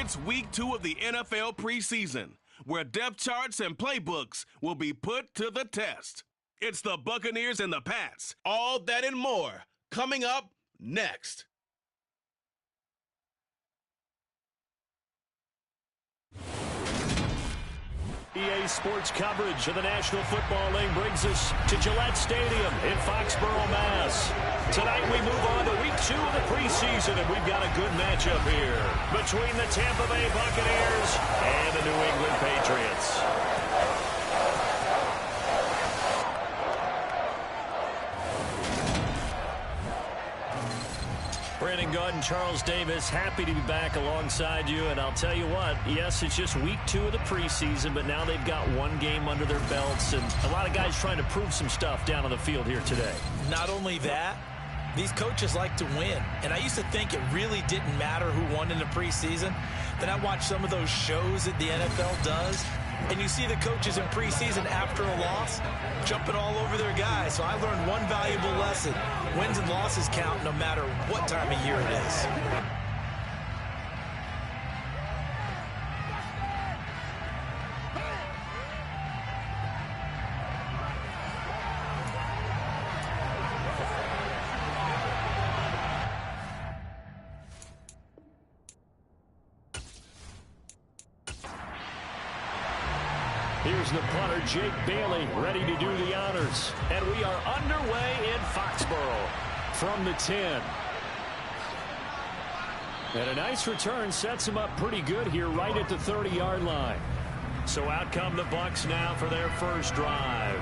It's week 2 of the NFL preseason, where depth charts and playbooks will be put to the test. It's the Buccaneers and the Pats. All that and more coming up next. EA Sports coverage of the National Football League brings us to Gillette Stadium in Foxborough, Mass. Tonight we move on to week 2 of the preseason, and we've got a good matchup here between the Tampa Bay Buccaneers and the New England Patriots. Brandon Gaudin, Charles Davis, happy to be back alongside you. And I'll tell you what, yes, it's just week 2 of the preseason, but now they've got one game under their belts. And a lot of guys trying to prove some stuff down on the field here today. Not only that, these coaches like to win. And I used to think it really didn't matter who won in the preseason. Then I watched some of those shows that the NFL does. And you see the coaches in preseason after a loss jumping all over their guys. So I learned one valuable lesson. Wins and losses count no matter what time of year it is. Here's the punter, Jake Bailey, ready to do the honors. And we are underway in Foxborough from the 10. And a nice return sets them up pretty good here right at the 30-yard line. So out come the Bucs now for their first drive.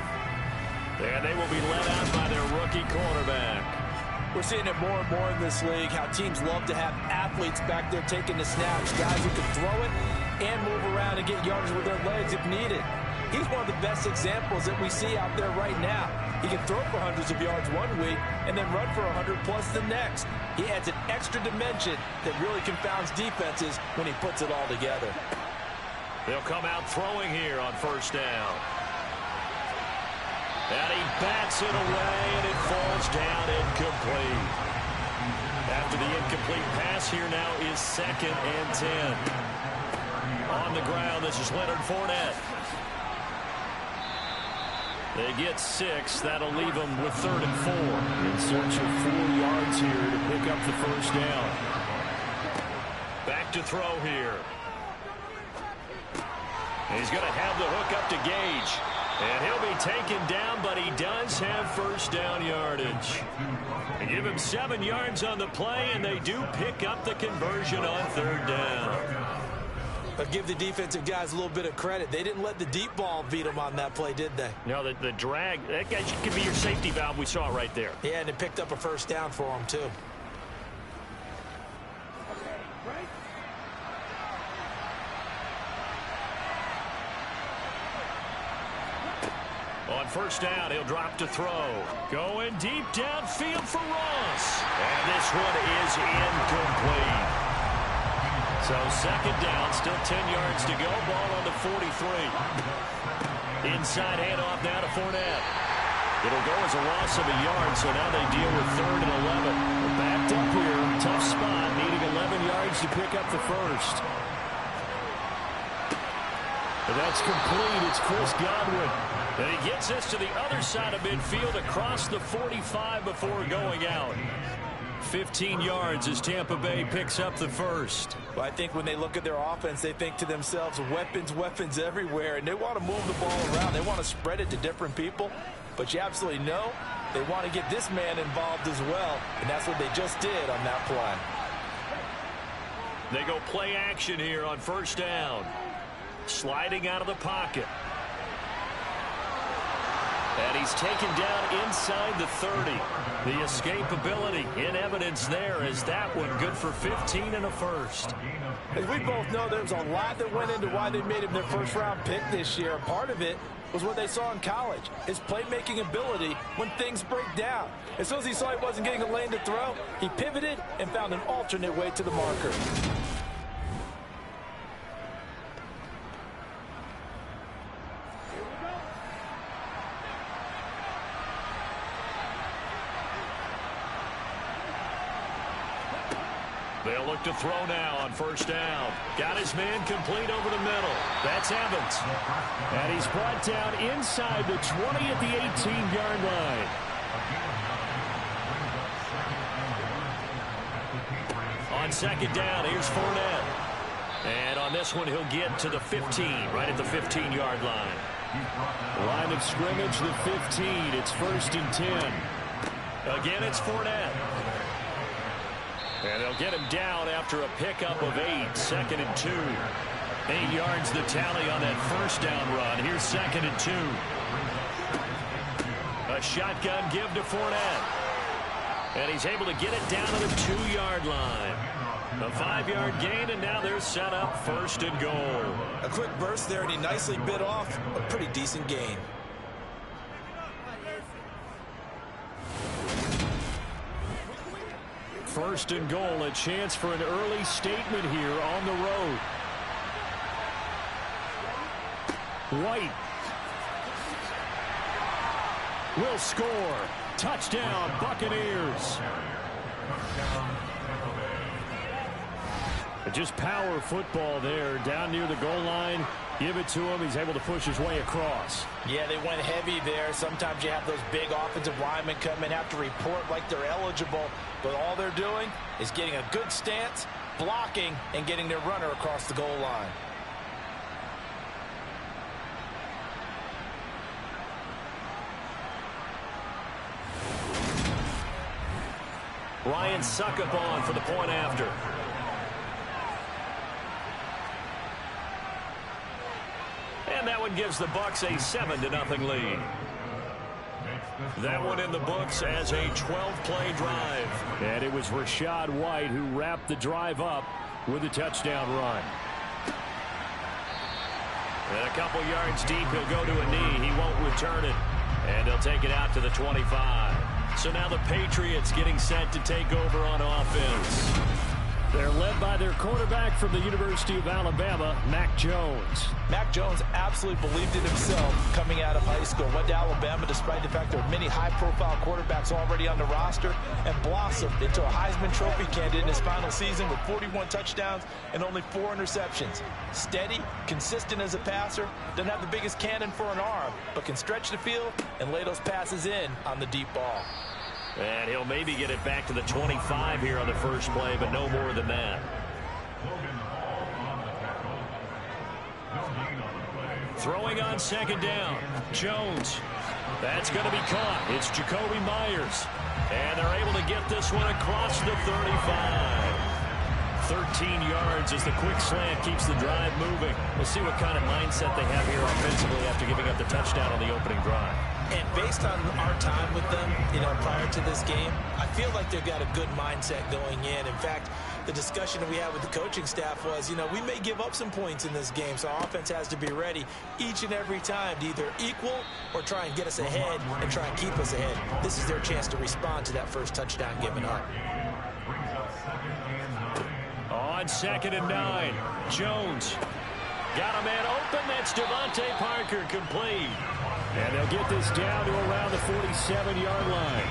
And they will be led out by their rookie quarterback. We're seeing it more and more in this league, how teams love to have athletes back there taking the snaps, guys who can throw it and move around and get yards with their legs if needed. He's one of the best examples that we see out there right now. He can throw for hundreds of yards one week and then run for 100+ the next. He adds an extra dimension that really confounds defenses when he puts it all together. They'll come out throwing here on first down. And he bats it away, and it falls down incomplete. After the incomplete pass, here now is 2nd and 10. On the ground, this is Leonard Fournette. They get 6. That'll leave them with 3rd and 4. In search of 4 yards here to pick up the first down. Back to throw here. He's going to have the hook up to Gage. And he'll be taken down, but he does have first down yardage. They give him 7 yards on the play, and they do pick up the conversion on 3rd down. I'll give the defensive guys a little bit of credit. They didn't let the deep ball beat them on that play, did they? No, the drag, that guy could be your safety valve. We saw it right there. Yeah, and it picked up a first down for them, too. On first down, he'll drop to throw. Going deep downfield for Ross. And this one is incomplete. So 2nd down, still 10 yards to go. Ball on the 43. Inside handoff now to Fournette. It'll go as a loss of a yard, so now they deal with 3rd and 11. They're backed up here. Tough spot, needing 11 yards to pick up the first. And that's complete. It's Chris Godwin. And he gets this to the other side of midfield across the 45 before going out. 15 yards as Tampa Bay picks up the first. Well, I think when they look at their offense, they think to themselves, weapons, weapons everywhere, and they want to move the ball around. They want to spread it to different people, but you absolutely know they want to get this man involved as well, and that's what they just did on that play. They go play action here on first down. Sliding out of the pocket. And he's taken down inside the 30. The escapability in evidence there as that one good for 15 and a first. As we both know, there's a lot that went into why they made him their first-round pick this year. Part of it was what they saw in college, his playmaking ability when things break down. As soon as he saw he wasn't getting a lane to throw, he pivoted and found an alternate way to the marker. They'll look to throw now on first down. Got his man complete over the middle. That's Evans. And he's brought down inside the 20 at the 18-yard line. On second down, here's Fournette. And on this one, he'll get to the 15, right at the 15-yard line. Line of scrimmage, the 15. It's 1st and 10. Again, it's Fournette. And they'll get him down after a pickup of 8. 2nd and 2. 8 yards the tally on that first down run. Here's 2nd and 2. A shotgun give to Fournette. And he's able to get it down to the 2-yard line. A 5-yard gain, and now they're set up 1st and goal. A quick burst there, and he nicely bit off a pretty decent gain. First and goal, a chance for an early statement here on the road. White will score. Touchdown, Buccaneers. Just power football there, down near the goal line. Give it to him. He's able to push his way across. Yeah, they went heavy there. Sometimes you have those big offensive linemen come in, have to report like they're eligible. But all they're doing is getting a good stance, blocking, and getting their runner across the goal line. Ryan Succop for the point after. And that one gives the Bucs a 7-0 lead. That one in the books as a 12-play drive. And it was Rachaad White who wrapped the drive up with a touchdown run. And a couple yards deep, he'll go to a knee. He won't return it. And he'll take it out to the 25. So now the Patriots getting set to take over on offense. They're led by their quarterback from the University of Alabama, Mac Jones. Mac Jones absolutely believed in himself coming out of high school. Went to Alabama despite the fact there are many high-profile quarterbacks already on the roster, and blossomed into a Heisman Trophy candidate in his final season with 41 touchdowns and only 4 interceptions. Steady, consistent as a passer, doesn't have the biggest cannon for an arm, but can stretch the field and lay those passes in on the deep ball. And he'll maybe get it back to the 25 here on the first play, but no more than that. Throwing on second down. Jones. That's going to be caught. It's Jacoby Myers. And they're able to get this one across the 35. 13 yards as the quick slant keeps the drive moving. We'll see what kind of mindset they have here offensively after giving up the touchdown on the opening drive. And based on our time with them, prior to this game, I feel like they've got a good mindset going in. In fact, the discussion that we had with the coaching staff was, we may give up some points in this game, so our offense has to be ready each and every time to either equal or try and get us ahead and try and keep us ahead. This is their chance to respond to that first touchdown given up. On 2nd and 9, Jones got a man open. That's Devontae Parker, complete. And they'll get this down to around the 47-yard line.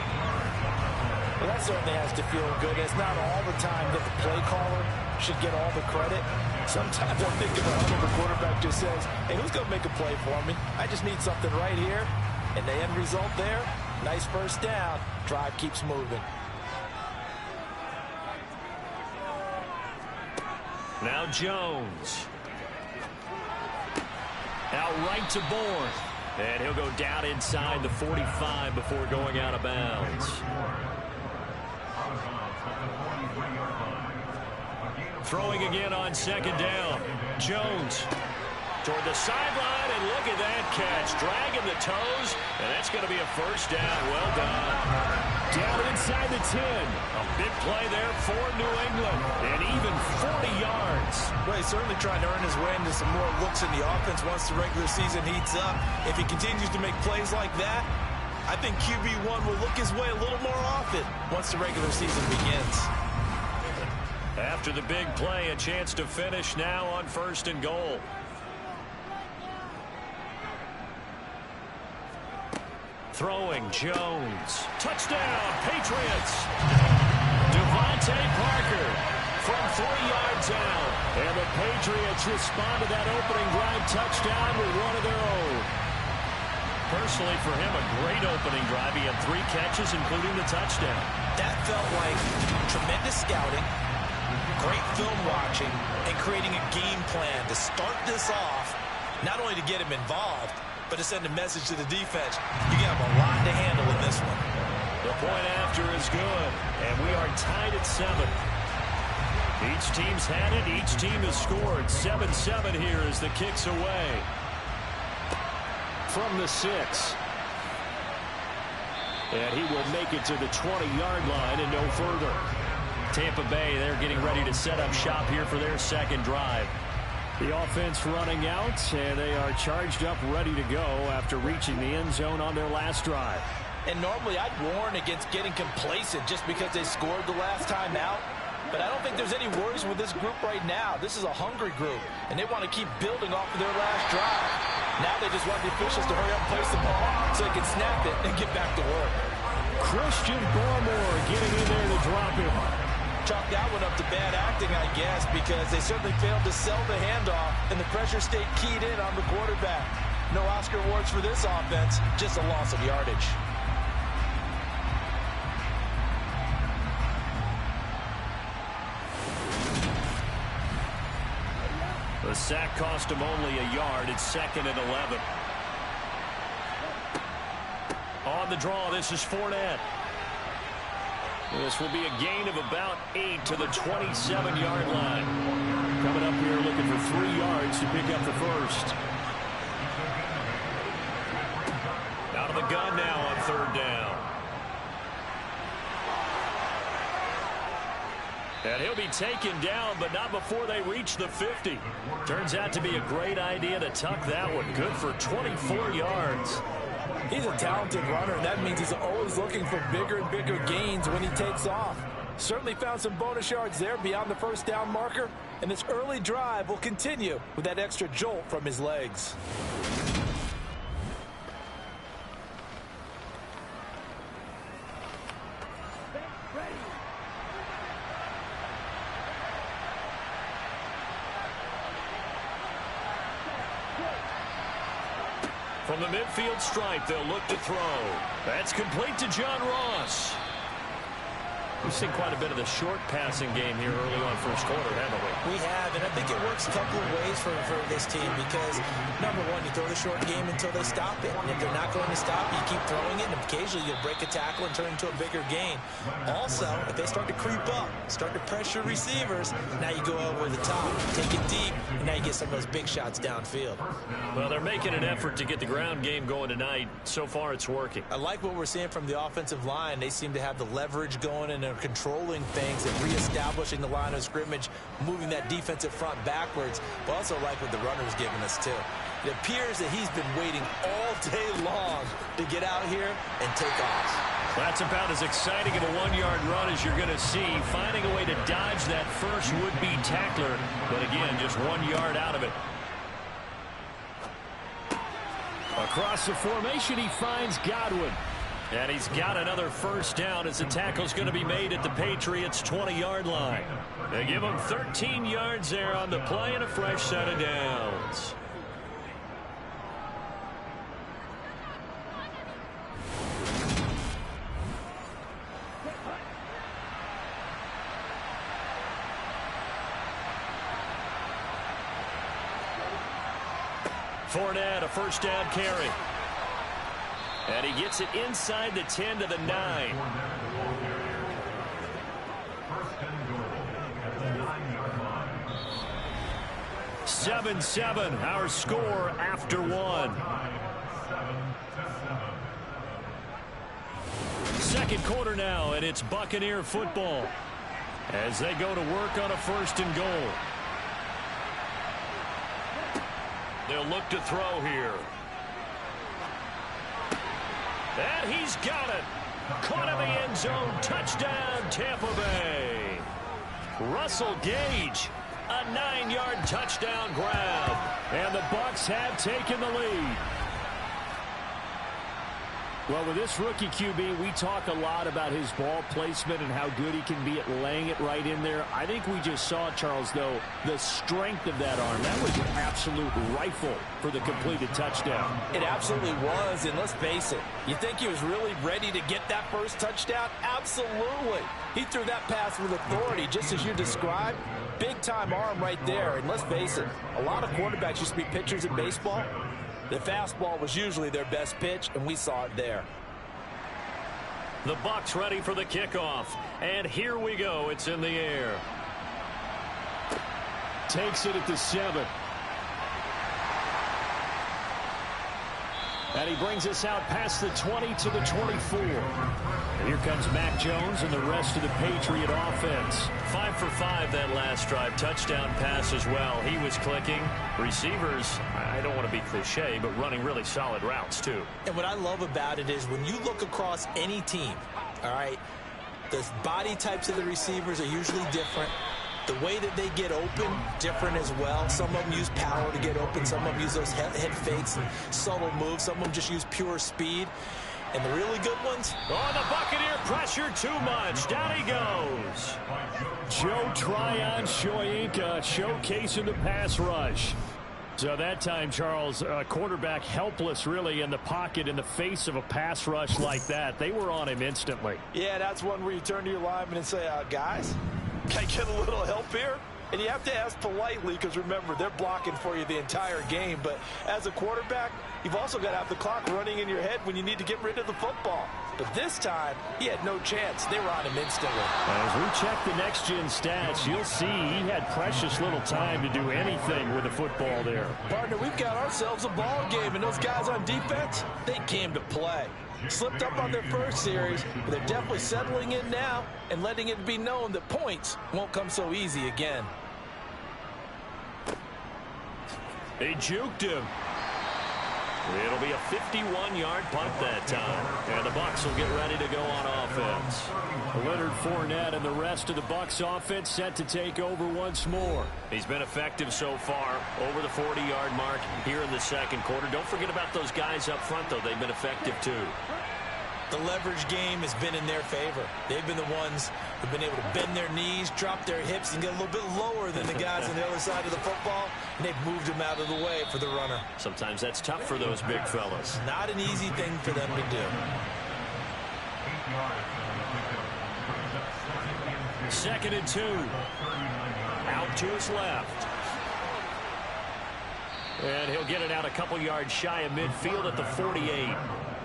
Well, that certainly has to feel good. It's not all the time that the play caller should get all the credit. Sometimes I'm thinking the quarterback just says, hey, who's going to make a play for me? I just need something right here. And the end result there, nice first down. Drive keeps moving. Now Jones. Out right to Bourne. And he'll go down inside the 45 before going out of bounds. Throwing again on second down. Jones toward the sideline, and look at that catch. Dragging the toes, and that's going to be a first down. Well done. Down inside the 10. A big play there for New England, and even 40 yards. Well, he's certainly trying to earn his way into some more looks in the offense once the regular season heats up. If he continues to make plays like that, I think QB1 will look his way a little more often once the regular season begins. After the big play, a chance to finish now on 1st and goal. Throwing, Jones. Touchdown, Patriots. Devontae Parker from 3 yards out. And the Patriots respond to that opening drive touchdown with one of their own. Personally, for him, a great opening drive. He had 3 catches, including the touchdown. That felt like tremendous scouting, great film watching, and creating a game plan to start this off, not only to get him involved, but to send a message to the defense. You have a lot to handle in this one. The point after is good, and we are tied at 7. Each team's had it. Each team has scored. 7-7 here as the kick's away. From the 6. And he will make it to the 20-yard line and no further. Tampa Bay, they're getting ready to set up shop here for their second drive. The offense running out, and they are charged up, ready to go after reaching the end zone on their last drive. And normally I'd warn against getting complacent just because they scored the last time out. But I don't think there's any worries with this group right now. This is a hungry group, and they want to keep building off of their last drive. Now they just want the officials to hurry up and place the ball so they can snap it and get back to work. Christian Barmore getting in there to drop him. Chalk that one up to bad acting, I guess, because they certainly failed to sell the handoff, and the pressure stayed keyed in on the quarterback. No Oscar awards for this offense, just a loss of yardage. The sack cost him only a yard. It's 2nd and 11. On the draw, this is Fournette. This will be a gain of about 8 to the 27-yard line. Coming up here looking for 3 yards to pick up the first. Out of the gun now on 3rd down. And he'll be taken down, but not before they reach the 50. Turns out to be a great idea to tuck that one. Good for 24 yards. He's a talented runner, and that means he's always looking for bigger and bigger gains when he takes off. Certainly found some bonus yards there beyond the first down marker, and this early drive will continue with that extra jolt from his legs. From the midfield stripe, they'll look to throw. That's complete to John Ross. We've seen quite a bit of the short passing game here early on first quarter, haven't we? We have, and I think it works a couple of ways for this team because, number one, you throw the short game until they stop it. And if they're not going to stop, you keep throwing it, and occasionally you'll break a tackle and turn it into a bigger gain. Also, if they start to creep up, start to pressure receivers, now you go over the top, take it deep, and now you get some of those big shots downfield. Well, they're making an effort to get the ground game going tonight. So far, it's working. I like what we're seeing from the offensive line. They seem to have the leverage going and they're controlling things and reestablishing the line of scrimmage, moving that defensive front backwards, but also like what the runner's giving us too. It appears that he's been waiting all day long to get out here and take off. That's about as exciting of a 1-yard run as you're going to see, finding a way to dodge that first would-be tackler, but again, just 1 yard out of it. Across the formation, he finds Godwin. And he's got another first down as the tackle's going to be made at the Patriots' 20-yard line. They give him 13 yards there on the play and a fresh set of downs. Fournette, a first down carry. And he gets it inside the 10 to the 9. Seven, 7-7, our score after 1. Second quarter now, and it's Buccaneer football as they go to work on a 1st and goal. They'll look to throw here. And he's got it. Caught in the end zone. Touchdown, Tampa Bay. Russell Gage, a 9-yard touchdown grab. And the Bucs have taken the lead. Well, with this rookie QB, we talk a lot about his ball placement and how good he can be at laying it right in there. I think we just saw, Charles, though, the strength of that arm. That was an absolute rifle for the completed touchdown. It absolutely was, and let's face it, you think he was really ready to get that first touchdown? Absolutely. He threw that pass with authority, just as you described. Big-time arm right there, and let's face it, a lot of quarterbacks used to be pitchers in baseball. The fastball was usually their best pitch, and we saw it there. The Bucs ready for the kickoff, and here we go. It's in the air. Takes it at the 7. And he brings us out past the 20 to the 24. And here comes Mac Jones and the rest of the Patriot offense. 5 for 5 that last drive. Touchdown pass as well. He was clicking. Receivers, I don't want to be cliche, but running really solid routes too. And what I love about it is when you look across any team, all right, the body types of the receivers are usually different. The way that they get open, different as well. Some of them use power to get open. Some of them use those head fakes and subtle moves. Some of them just use pure speed. And the really good ones? Oh, the Buccaneer pressure too much. Down he goes. Joe Tryon-Shoyinka showcasing the pass rush. So that time, Charles, quarterback helpless really in the pocket in the face of a pass rush like that. They were on him instantly. Yeah, that's one where you turn to your lineman and say, guys, can I get a little help here? And you have to ask politely because, remember, they're blocking for you the entire game. But as a quarterback, you've also got to have the clock running in your head when you need to get rid of the football. But this time, he had no chance. They were on him instantly. As we check the next-gen stats, you'll see he had precious little time to do anything with the football there. Partner, we've got ourselves a ball game, and those guys on defense, they came to play. Slipped up on their first series, but they're definitely settling in now and letting it be known that points won't come so easy again. They juked him. It'll be a 51-yard punt that time. And the Bucs will get ready to go on offense. Leonard Fournette and the rest of the Bucs offense set to take over once more. He's been effective so far, over the 40-yard mark here in the second quarter. Don't forget about those guys up front, though. They've been effective, too. The leverage game has been in their favor. They've been the ones who've been able to bend their knees, drop their hips, and get a little bit lower than the guys on the other side of the football, and they've moved them out of the way for the runner. Sometimes that's tough for those big fellas. Not an easy thing for them to do. 2nd and 2. Out to his left. And he'll get it out a couple yards shy of midfield at the 48.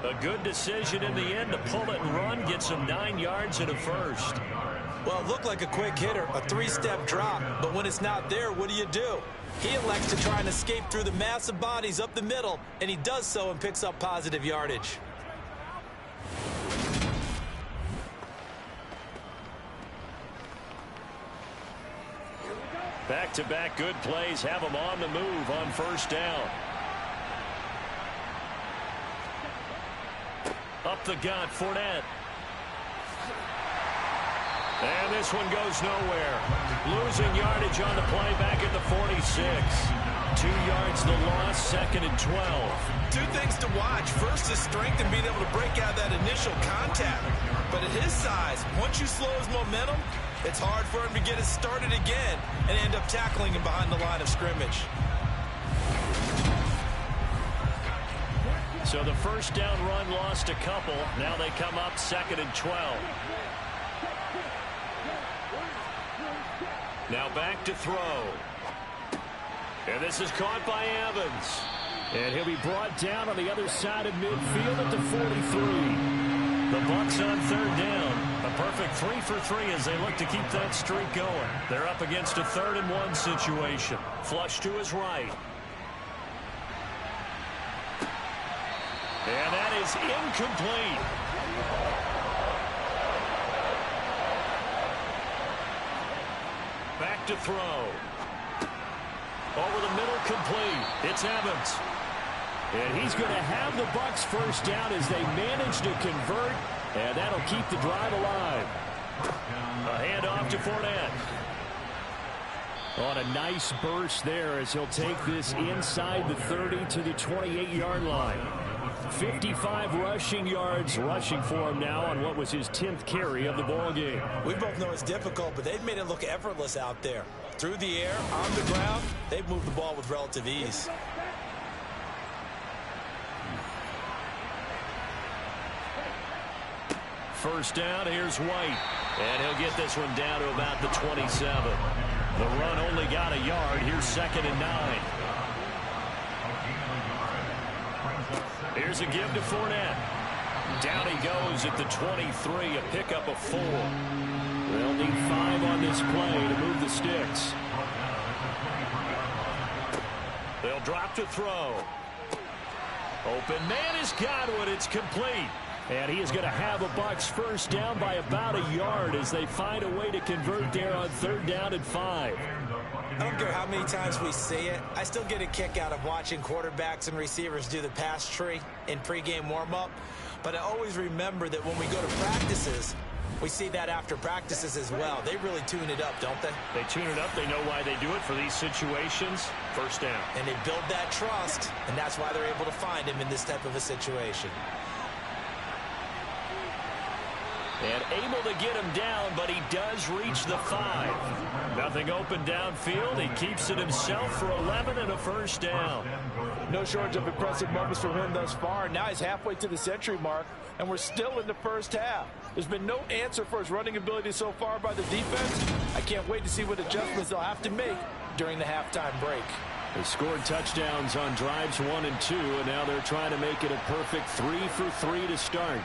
A good decision in the end to pull it and run, get some 9 yards and a first. Well, it looked like a quick hitter, a 3-step drop, but when it's not there, what do? He elects to try and escape through the massive bodies up the middle, and he does so and picks up positive yardage. Back-to-back good plays have him on the move on first down. Up the gut, Fournette. And this one goes nowhere. Losing yardage on the play back at the 46. 2 yards the loss, 2nd and 12. Two things to watch. First is strength and being able to break out that initial contact. But at his size, once you slow his momentum, it's hard for him to get it started again and end up tackling him behind the line of scrimmage. So the first down run lost a couple. Now they come up 2nd and 12. Now back to throw. And this is caught by Evans. And he'll be brought down on the other side of midfield at the 43. The Bucs on 3rd down. A perfect 3 for 3 as they look to keep that streak going. They're up against a 3rd and 1 situation. Flush to his right. And that is incomplete. Back to throw. Over the middle, complete. It's Evans. And he's going to have the Bucs first down as they manage to convert, and that'll keep the drive alive. A handoff to Fournette. On a nice burst there as he'll take this inside the 30 to the 28-yard line. 55 rushing yards rushing for him now on what was his 10th carry of the ball game. We both know it's difficult, but they've made it look effortless out there. Through the air, on the ground, they've moved the ball with relative ease. First down, here's White. And he'll get this one down to about the 27. The run only got a yard. Here's 2nd and 9. Here's a give to Fournette. Down he goes at the 23, a pickup of 4. They'll need 5 on this play to move the sticks. They'll drop to throw. Open man has got one. It's complete. And he is going to have a Bucs first down by about a yard as they find a way to convert there on 3rd down and 5. I don't care how many times we see it. I still get a kick out of watching quarterbacks and receivers do the pass tree in pregame warm-up. But I always remember that when we go to practices, we see that after practices as well. They really tune it up, don't they? They tune it up. They know why they do it for these situations. First down. And they build that trust, and that's why they're able to find him in this type of a situation. And able to get him down, but he does reach the 5. Nothing open downfield. He keeps it himself for 11 and a first down. No shortage of impressive moments from him thus far. Now he's halfway to the century mark, and we're still in the first half. There's been no answer for his running ability so far by the defense. I can't wait to see what adjustments they'll have to make during the halftime break. They scored touchdowns on drives 1 and 2, and now they're trying to make it a perfect 3 for 3 to start.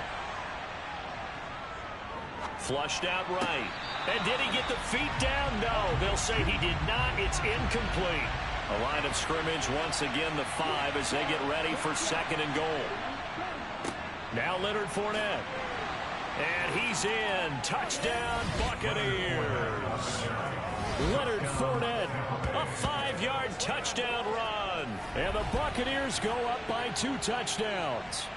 Flushed out right. And did he get the feet down? No, they'll say he did not. It's incomplete. A line of scrimmage once again the 5 as they get ready for 2nd and goal. Now Leonard Fournette. And he's in. Touchdown, Buccaneers. Leonard Fournette, a 5-yard touchdown run. And the Buccaneers go up by 2 touchdowns.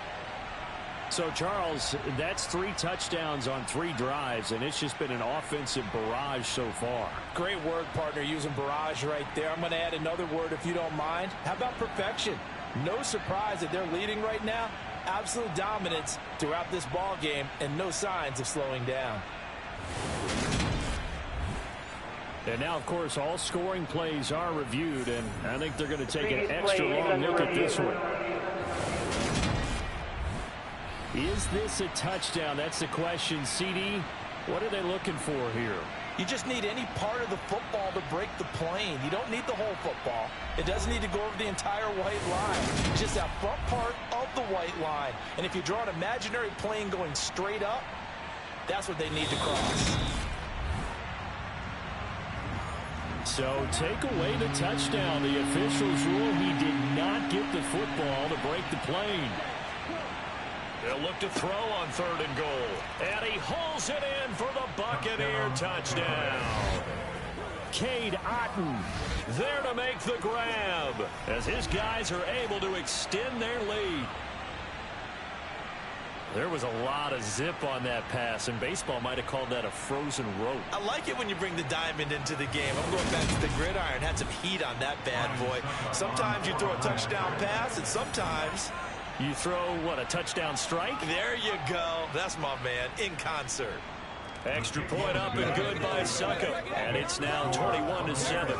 So, Charles, that's 3 touchdowns on 3 drives, and it's just been an offensive barrage so far. Great word, partner, using barrage right there. I'm going to add another word if you don't mind. How about perfection? No surprise that they're leading right now. Absolute dominance throughout this ball game, and no signs of slowing down. And now, of course, all scoring plays are reviewed, and I think they're going to take an extra long look at this one. Is this a touchdown? That's the question. CD, what are they looking for here? You just need any part of the football to break the plane. You don't need the whole football. It doesn't need to go over the entire white line. Just that front part of the white line. And if you draw an imaginary plane going straight up, that's what they need to cross. So take away the touchdown. The officials rule he did not get the football to break the plane. They'll look to throw on 3rd and goal. And he hauls it in for the Buccaneer touchdown. Cade Otton there to make the grab as his guys are able to extend their lead. There was a lot of zip on that pass, and baseball might have called that a frozen rope. I like it when you bring the diamond into the game. I'm going back to the gridiron. Had some heat on that bad boy. Sometimes you throw a touchdown pass, and sometimes you throw, what, a touchdown strike? There you go. That's my man, in concert. Extra point up and good by Suckup. And it's now 21-7.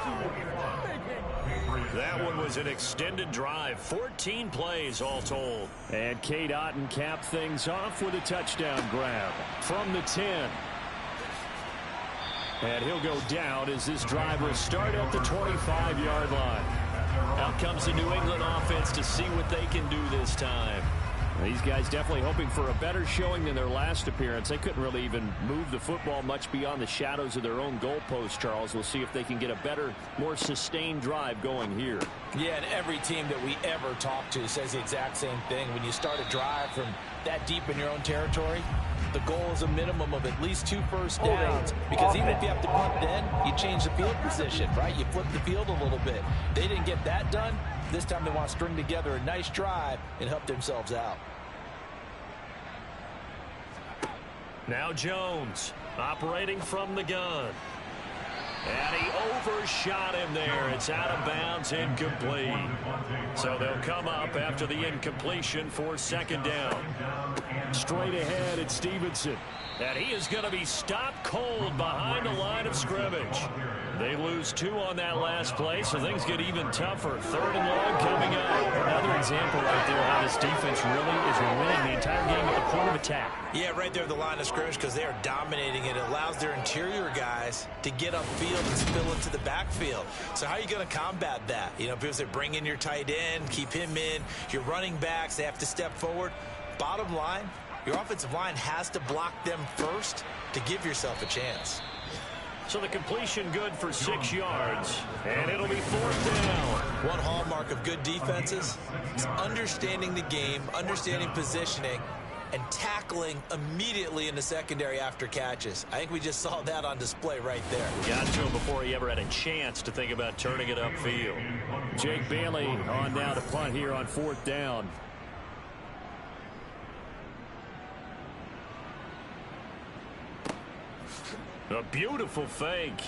That one was an extended drive. 14 plays all told. And Cade Otton capped things off with a touchdown grab from the 10. And he'll go down as this drive will start at the 25-yard line. Out comes the New England offense to see what they can do this time. These guys definitely hoping for a better showing than their last appearance. They couldn't really even move the football much beyond the shadows of their own goalpost, Charles. We'll see if they can get a better, more sustained drive going here. Yeah, and every team that we ever talk to says the exact same thing. When you start a drive from that deep in your own territory, the goal is a minimum of at least 2 first downs. Because even if you have to punt then, you change the field position, right? You flip the field a little bit. They didn't get that done. This time they want to string together a nice drive and help themselves out. Now Jones operating from the gun. And he overshot him there. It's out of bounds, incomplete. So they'll come up after the incompletion for second down. Straight ahead, it's Stevenson. And he is going to be stopped cold behind the line of scrimmage. They lose 2 on that last play, so things get even tougher. Third and long coming up. Another example right there how this defense really is winning the entire game at the point of attack. Yeah, right there at the line of scrimmage because they are dominating it. It allows their interior guys to get upfield and spill into the backfield. So how are you going to combat that? You know, people say bring in your tight end, keep him in. Your running backs, they have to step forward. Bottom line, your offensive line has to block them first to give yourself a chance. So the completion good for 6 yards, and it'll be 4th down. One hallmark of good defenses is understanding the game, understanding positioning, and tackling immediately in the secondary after catches. I think we just saw that on display right there. Got to him before he ever had a chance to think about turning it upfield. Jake Bailey on now to punt here on 4th down. A beautiful fake.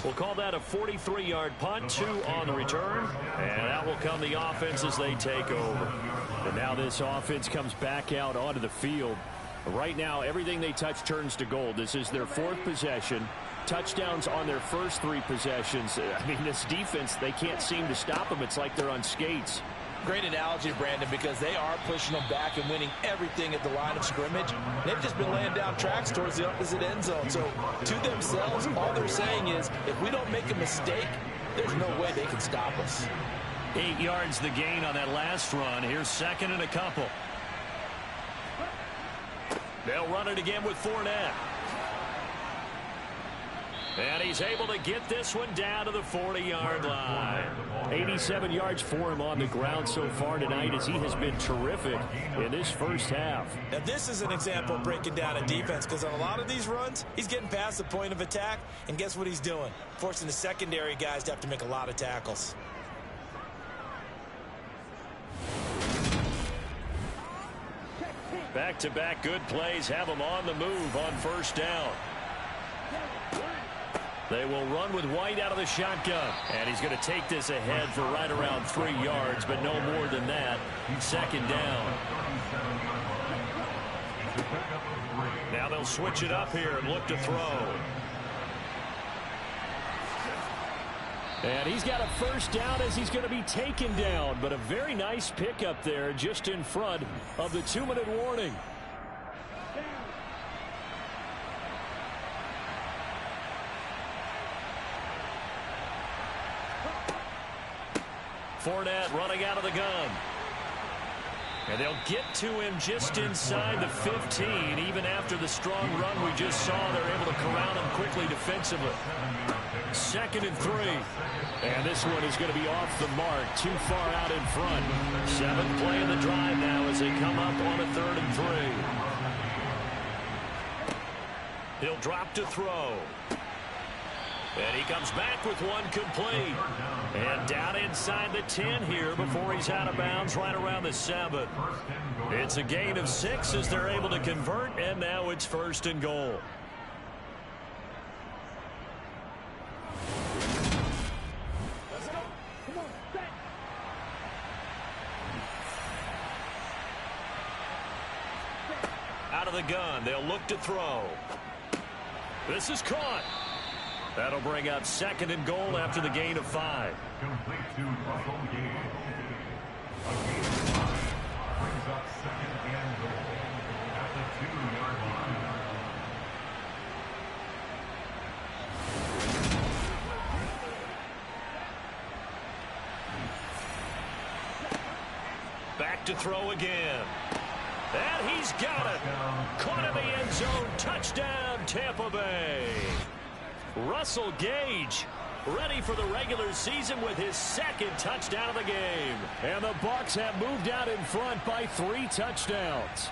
We'll call that a 43-yard punt, 2 on the return. And out will come the offense as they take over. And now this offense comes back out onto the field. Right now, everything they touch turns to gold. This is their 4th possession. Touchdowns on their first 3 possessions. I mean, this defense, they can't seem to stop them. It's like they're on skates. Great analogy, Brandon, because they are pushing them back and winning everything at the line of scrimmage. They've just been laying down tracks towards the opposite end zone. So to themselves, all they're saying is, if we don't make a mistake, there's no way they can stop us. 8 yards the gain on that last run. Here's 2nd and a couple. They'll run it again with Fournette. And he's able to get this one down to the 40-yard line. 87 yards for him on the ground so far tonight as he has been terrific in this first half. Now, this is an example of breaking down a defense because on a lot of these runs, he's getting past the point of attack, and guess what he's doing? Forcing the secondary guys to have to make a lot of tackles. Back-to-back good plays have him on the move on first down. They will run with White out of the shotgun. And he's going to take this ahead for right around 3 yards, but no more than that. 2nd down. Now they'll switch it up here and look to throw. And he's got a first down as he's going to be taken down. But a very nice pickup there just in front of the 2-minute warning. Fournette running out of the gun. And they'll get to him just inside the 15. Even after the strong run we just saw, they're able to corral him quickly defensively. 2nd and 3. And this one is going to be off the mark, too far out in front. 7th play of the drive now as they come up on a 3rd and 3. He'll drop to throw. And he comes back with one complete. And down inside the 10 here before he's out of bounds right around the 7. It's a gain of 6 as they're able to convert, and now it's 1st and goal. Out of the gun, they'll look to throw. This is caught. That'll bring up 2nd and goal after the gain of 5. Complete to Russell Gage. A gain of 5 brings up 2nd and goal at the 2-yard line. Back to throw again. And he's got it. Caught in the end zone. Touchdown, Tampa Bay. Russell Gage ready for the regular season with his 2nd touchdown of the game. And the Bucs have moved out in front by 3 touchdowns.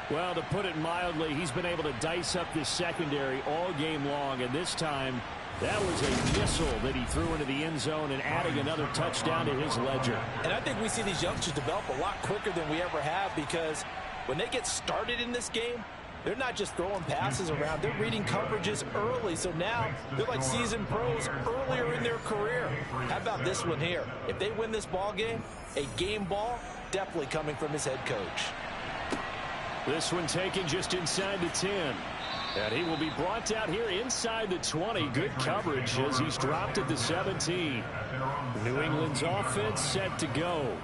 Well, to put it mildly, he's been able to dice up this secondary all game long, and this time that was a missile that he threw into the end zone and adding another touchdown to his ledger. And I think we see these youngsters develop a lot quicker than we ever have because when they get started in this game, They're not just throwing passes around. They're reading coverages early. So now they're like seasoned pros earlier in their career. How about this one here? If they win this ball game, a game ball definitely coming from his head coach. This one taken just inside the 10. And he will be brought down here inside the 20. Good coverage as he's dropped at the 17. New England's offense set to go.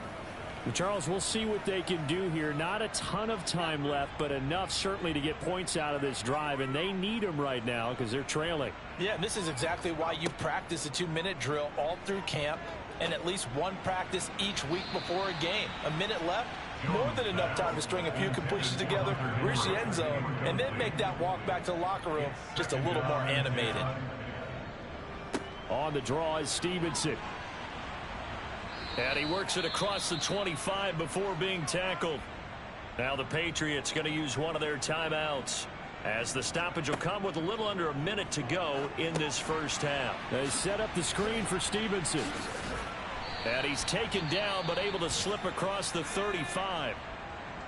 Charles, we'll see what they can do here. Not a ton of time left, but enough certainly to get points out of this drive, and they need them right now because they're trailing. Yeah, and this is exactly why you practice a 2-minute drill all through camp and at least one practice each week before a game. A minute left, more than enough time to string a few completions together, reach the end zone, and then make that walk back to the locker room just a little more animated. On the draw is Stevenson. And he works it across the 25 before being tackled. Now the Patriots going to use one of their timeouts, as the stoppage will come with a little under a minute to go in this first half. They set up the screen for Stevenson. And he's taken down but able to slip across the 35.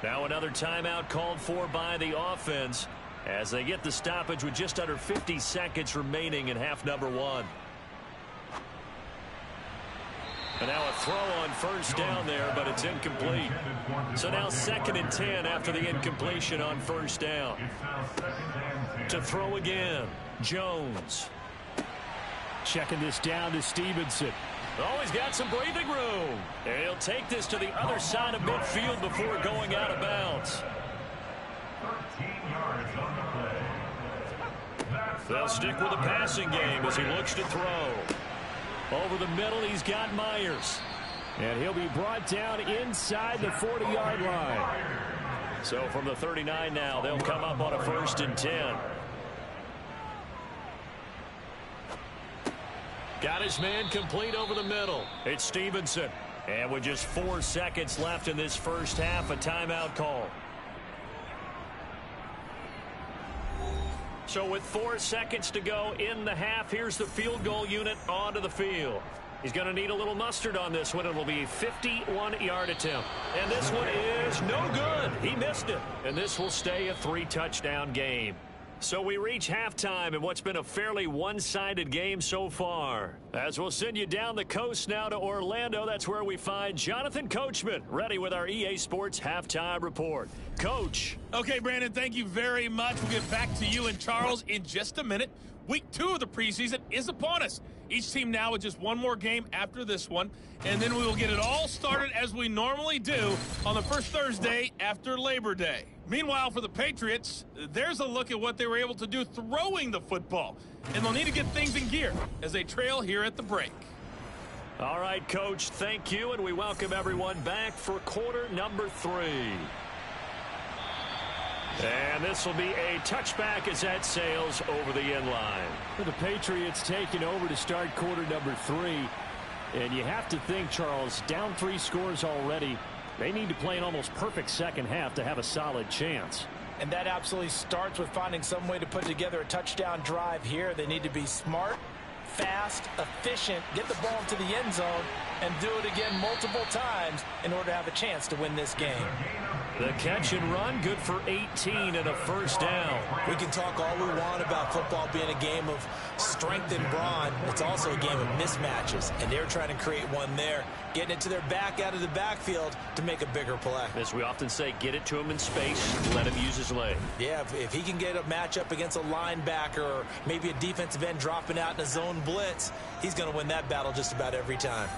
Now another timeout called for by the offense as they get the stoppage with just under 50 seconds remaining in half number 1. And now a throw on first down there, but it's incomplete. So now 2nd and 10 after the incompletion on first down. To throw again, Jones. Checking this down to Stevenson. Oh, he's got some breathing room. And he'll take this to the other side of midfield before going out of bounds. 13 yards on the play. They'll stick with the passing game as he looks to throw. Over the middle, he's got Myers. And he'll be brought down inside the 40-yard line. So from the 39 now, they'll come up on a 1st and 10. Got his man complete over the middle. It's Stevenson. And with just 4 seconds left in this first half, a timeout call. So with 4 seconds to go in the half, here's the field goal unit onto the field. He's going to need a little mustard on this one. It will be a 51-yard attempt. And this one is no good. He missed it. And this will stay a 3-touchdown game. So we reach halftime in what's been a fairly one-sided game so far. As we'll send you down the coast now to Orlando, that's where we find Jonathan Coachman, ready with our EA Sports Halftime Report. Coach. Okay, Brandon, thank you very much. We'll get back to you and Charles in just a minute. Week 2 of the preseason is upon us. Each team now with just one more game after this one, and then we will get it all started as we normally do on the first Thursday after Labor Day. Meanwhile, for the Patriots, there's a look at what they were able to do throwing the football, and they'll need to get things in gear as they trail here at the break. All right, Coach, thank you, and we welcome everyone back for quarter number 3. And this will be a touchback as that sails over the end line. The Patriots taking over to start quarter number 3. And you have to think, Charles, down 3 scores already. They need to play an almost perfect second half to have a solid chance. And that absolutely starts with finding some way to put together a touchdown drive here. They need to be smart, fast, efficient, get the ball into the end zone, and do it again multiple times in order to have a chance to win this game. The catch and run, good for 18 and a first down. We can talk all we want about football being a game of strength and brawn. It's also a game of mismatches, and they're trying to create one there, getting it to their back out of the backfield to make a bigger play. As we often say, get it to him in space, let him use his leg. Yeah, if he can get a matchup against a linebacker or maybe a defensive end dropping out in a zone blitz, he's going to win that battle just about every time.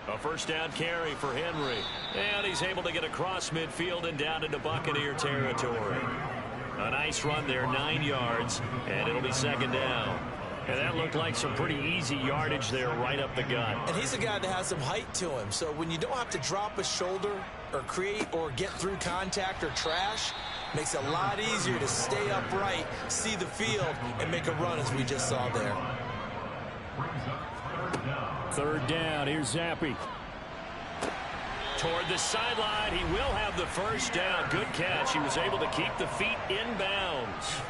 A first down carry for Henry. And he's able to get across midfield and down into Buccaneer territory. A nice run there, 9 yards, and it'll be second down. And that looked like some pretty easy yardage there right up the gut. And he's a guy that has some height to him. So when you don't have to drop a shoulder or create or get through contact or trash, makes it a lot easier to stay upright, see the field, and make a run as we just saw there. Third down, here's Zappi. Toward the sideline, he will have the first down. Good catch. He was able to keep the feet in bounds.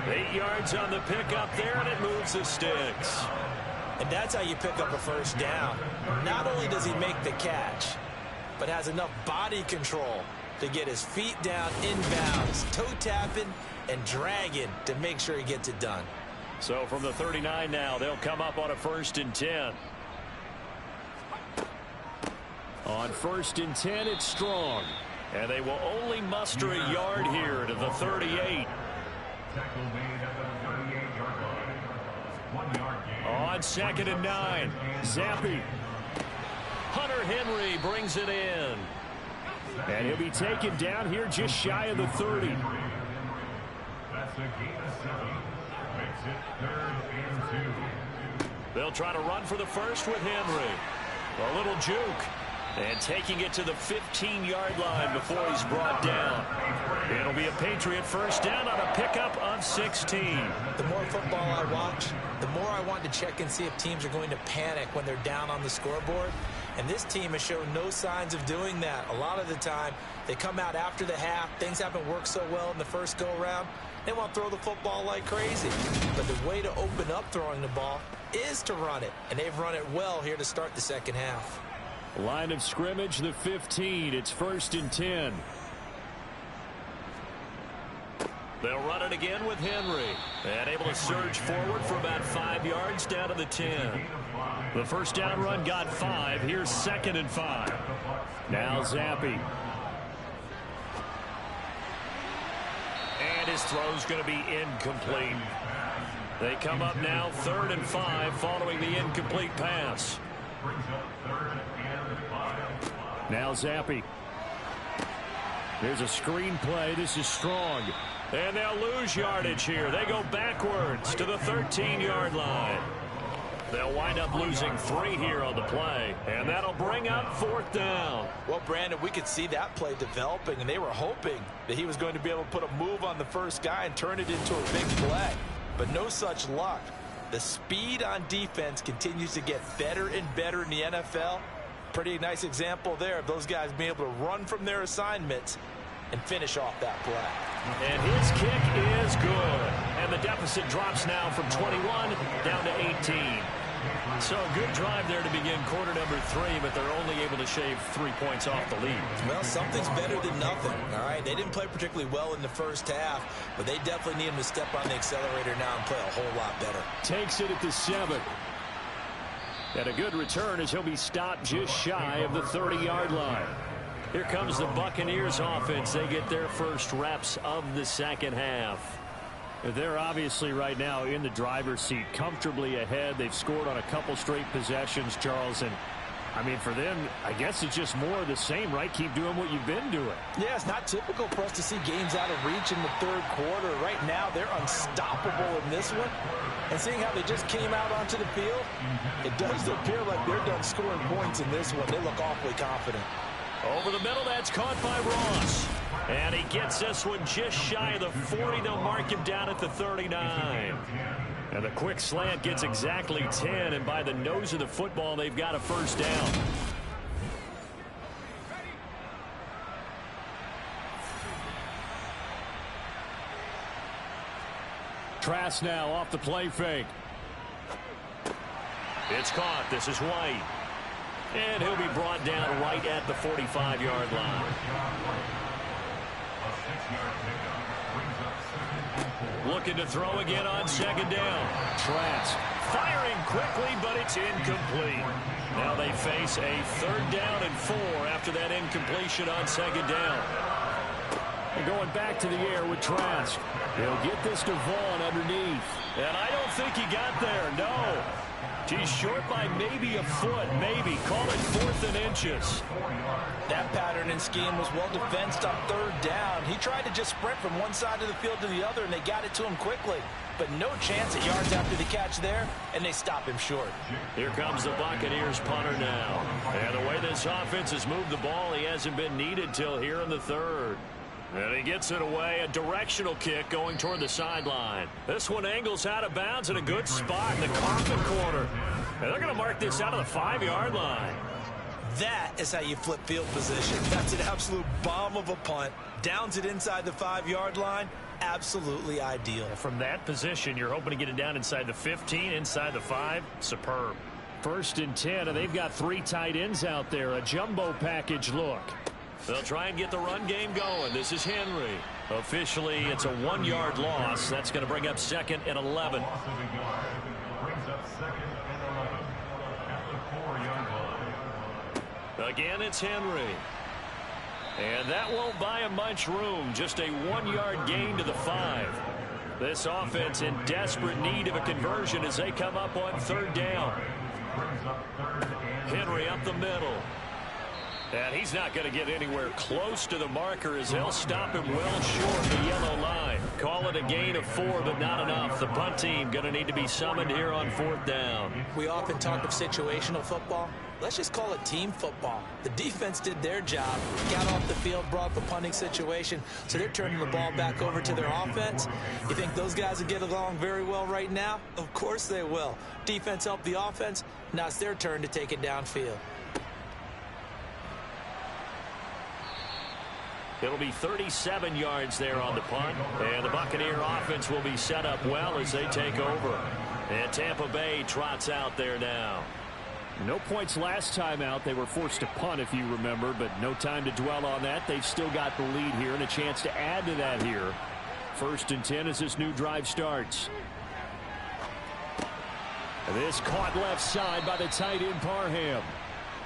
8 yards on the pickup there, and it moves the sticks. And that's how you pick up a first down. Not only does he make the catch, but has enough body control to get his feet down inbounds, toe tapping and dragging to make sure he gets it done. So from the 39 now, they'll come up on a 1st and 10. On 1st and 10, it's Strong. And they will only muster a yard here to the 38. Tackle made at the 38-yard line. 1 yard gain. On 2nd and 9, Zappi. Hunter Henry brings it in. And he'll be taken down here just shy of the 30. That's a gain of 7. Makes it 3rd and 2. They'll try to run for the first with Henry. A little juke. And taking it to the 15-yard line before he's brought down. It'll be a Patriot first down on a pickup of 16. The more football I watch, the more I want to check and see if teams are going to panic when they're down on the scoreboard. And this team has shown no signs of doing that. A lot of the time, they come out after the half. Things haven't worked so well in the first go-around. They want to throw the football like crazy. But the way to open up throwing the ball is to run it. And they've run it well here to start the second half. Line of scrimmage, the 15. It's 1st and 10. They'll run it again with Henry. And able to surge forward for about 5 yards down to the 10. The first down run got 5. Here's 2nd and 5. Now Zappi. And his throw's going to be incomplete. They come up now 3rd and 5 following the incomplete pass. Now Zappi. There's a screen play. This is Strong. And they'll lose yardage here. They go backwards to the 13-yard line. They'll wind up losing 3 here on the play. And that'll bring up 4th down. Well, Brandon, we could see that play developing, and they were hoping that he was going to be able to put a move on the first guy and turn it into a big play. But no such luck. The speed on defense continues to get better and better in the NFL. Pretty nice example there of those guys being able to run from their assignments and finish off that play. And his kick is good. And the deficit drops now from 21 down to 18. So a good drive there to begin quarter number 3, but they're only able to shave 3 points off the lead. Well, something's better than nothing, all right? They didn't play particularly well in the first half, but they definitely need him to step on the accelerator now and play a whole lot better. Takes it at the 7. And a good return as he'll be stopped just shy of the 30-yard line. Here comes the Buccaneers offense. They get their first reps of the second half. They're obviously right now in the driver's seat, comfortably ahead. They've scored on a couple straight possessions, Charles. And, I mean, for them, I guess it's just more of the same, right? Keep doing what you've been doing. Yeah, it's not typical for us to see games out of reach in the third quarter. Right now, they're unstoppable in this one. And seeing how they just came out onto the field, it does appear like they're done scoring points in this one. They look awfully confident. Over the middle, that's caught by Ross. And he gets this one just shy of the 40. They'll mark him down at the 39. And the quick slant gets exactly 10. And by the nose of the football, they've got a first down. Trask now off the play fake. It's caught. This is White. And he'll be brought down right at the 45-yard line. Looking to throw again on second down. Trask firing quickly, but it's incomplete. Now they face a 3rd down and 4 after that incompletion on second down. And going back to the air with Trask. He'll get this to Vaughn underneath. And I don't think he got there, no. He's short by maybe a foot, maybe. Call it 4th and inches. That pattern and scheme was well defensed on 3rd down. He tried to just sprint from one side of the field to the other, and they got it to him quickly. But no chance at yards after the catch there, and they stop him short. Here comes the Buccaneers punter now. And the way this offense has moved the ball, he hasn't been needed till here in the 3rd. And he gets it away, a directional kick going toward the sideline. This one angles out of bounds in a good spot in the coffin corner. And they're going to mark this out of the 5-yard line. That is how you flip field position. That's an absolute bomb of a punt. Downs it inside the 5-yard line. Absolutely ideal. From that position, you're hoping to get it down inside the 15, inside the 5. Superb. First and 10, and they've got 3 tight ends out there. A jumbo package look. They'll try and get the run game going. This is Henry. Officially, it's a 1-yard loss. That's going to bring up 2nd and 11. Loss of a yard brings up 2nd and 11 at the 4-yard line. Again, it's Henry. And that won't buy him much room. Just a 1-yard gain to the 5. This offense in desperate need of a conversion as they come up on 3rd down. Henry up the middle. And he's not going to get anywhere close to the marker as they'll stop him well short the yellow line. Call it a gain of 4, but not enough. The punt team going to need to be summoned here on 4th down. We often talk of situational football. Let's just call it team football. The defense did their job, got off the field, brought the punting situation, so they're turning the ball back over to their offense. You think those guys will get along very well right now? Of course they will. Defense helped the offense. Now it's their turn to take it downfield. It'll be 37 yards there on the punt. And the Buccaneer offense will be set up well as they take over. And Tampa Bay trots out there now. No points last time out. They were forced to punt, if you remember, but no time to dwell on that. They've still got the lead here and a chance to add to that here. 1st and 10 as this new drive starts. This caught left side by the tight end Parham.